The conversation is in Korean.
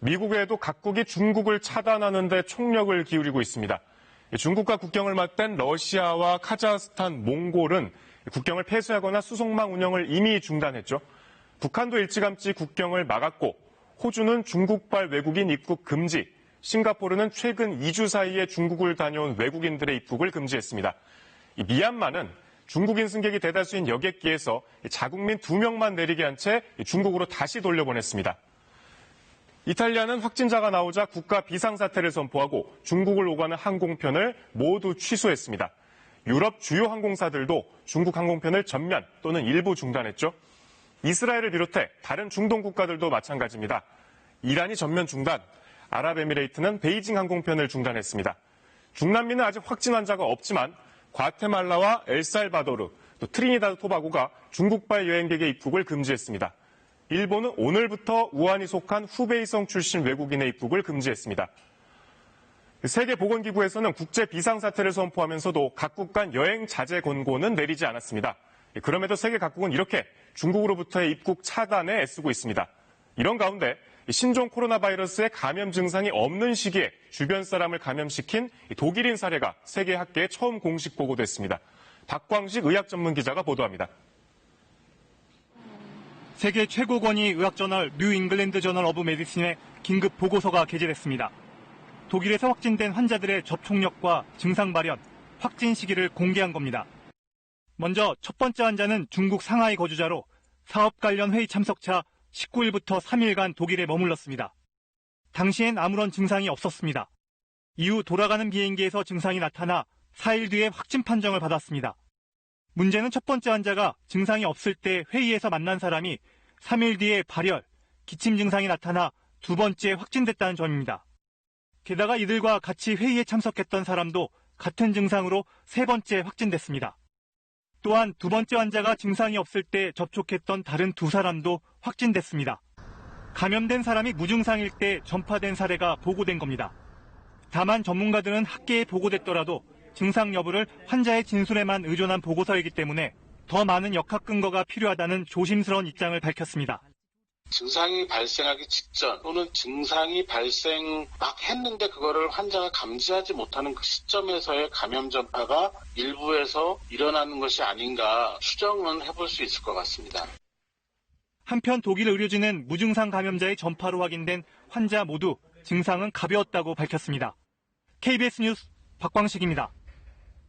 미국 외에도 각국이 중국을 차단하는 데 총력을 기울이고 있습니다. 중국과 국경을 맞댄 러시아와 카자흐스탄, 몽골은 국경을 폐쇄하거나 수송망 운영을 이미 중단했죠. 북한도 일찌감치 국경을 막았고 호주는 중국발 외국인 입국 금지, 싱가포르는 최근 2주 사이에 중국을 다녀온 외국인들의 입국을 금지했습니다. 미얀마는 중국인 승객이 대다수인 여객기에서 자국민 2명만 내리게 한 채 중국으로 다시 돌려보냈습니다. 이탈리아는 확진자가 나오자 국가 비상사태를 선포하고 중국을 오가는 항공편을 모두 취소했습니다. 유럽 주요 항공사들도 중국 항공편을 전면 또는 일부 중단했죠. 이스라엘을 비롯해 다른 중동 국가들도 마찬가지입니다. 이란이 전면 중단, 아랍에미레이트는 베이징 항공편을 중단했습니다. 중남미는 아직 확진 환자가 없지만 과테말라와 엘살바도르, 또 트리니다드 토바고가 중국발 여행객의 입국을 금지했습니다. 일본은 오늘부터 우한이 속한 후베이성 출신 외국인의 입국을 금지했습니다. 세계보건기구에서는 국제 비상사태를 선포하면서도 각국 간 여행 자제 권고는 내리지 않았습니다. 그럼에도 세계 각국은 이렇게 중국으로부터의 입국 차단에 애쓰고 있습니다. 이런 가운데 신종 코로나 바이러스의 감염 증상이 없는 시기에 주변 사람을 감염시킨 독일인 사례가 세계 학계에 처음 공식 보고됐습니다. 박광식 의학 전문 기자가 보도합니다. 세계 최고 권위 의학저널 뉴 잉글랜드 저널 오브 메디신의 긴급 보고서가 게재됐습니다. 독일에서 확진된 환자들의 접촉력과 증상 발현, 확진 시기를 공개한 겁니다. 먼저 첫 번째 환자는 중국 상하이 거주자로 사업 관련 회의 참석차 19일부터 3일간 독일에 머물렀습니다. 당시엔 아무런 증상이 없었습니다. 이후 돌아가는 비행기에서 증상이 나타나 4일 뒤에 확진 판정을 받았습니다. 문제는 첫 번째 환자가 증상이 없을 때 회의에서 만난 사람이 3일 뒤에 발열, 기침 증상이 나타나 두 번째 확진됐다는 점입니다. 게다가 이들과 같이 회의에 참석했던 사람도 같은 증상으로 세 번째 확진됐습니다. 또한 두 번째 환자가 증상이 없을 때 접촉했던 다른 두 사람도 확진됐습니다. 감염된 사람이 무증상일 때 전파된 사례가 보고된 겁니다. 다만 전문가들은 학계에 보고됐더라도 증상 여부를 환자의 진술에만 의존한 보고서이기 때문에 더 많은 역학 근거가 필요하다는 조심스러운 입장을 밝혔습니다. 증상이 발생하기 직전 또는 증상이 발생 막 했는데 그거를 환자가 감지하지 못하는 그 시점에서의 감염 전파가 일부에서 일어나는 것이 아닌가 추정은 해볼 수 있을 것 같습니다. 한편 독일 의료진은 무증상 감염자의 전파로 확인된 환자 모두 증상은 가벼웠다고 밝혔습니다. KBS 뉴스 박광식입니다.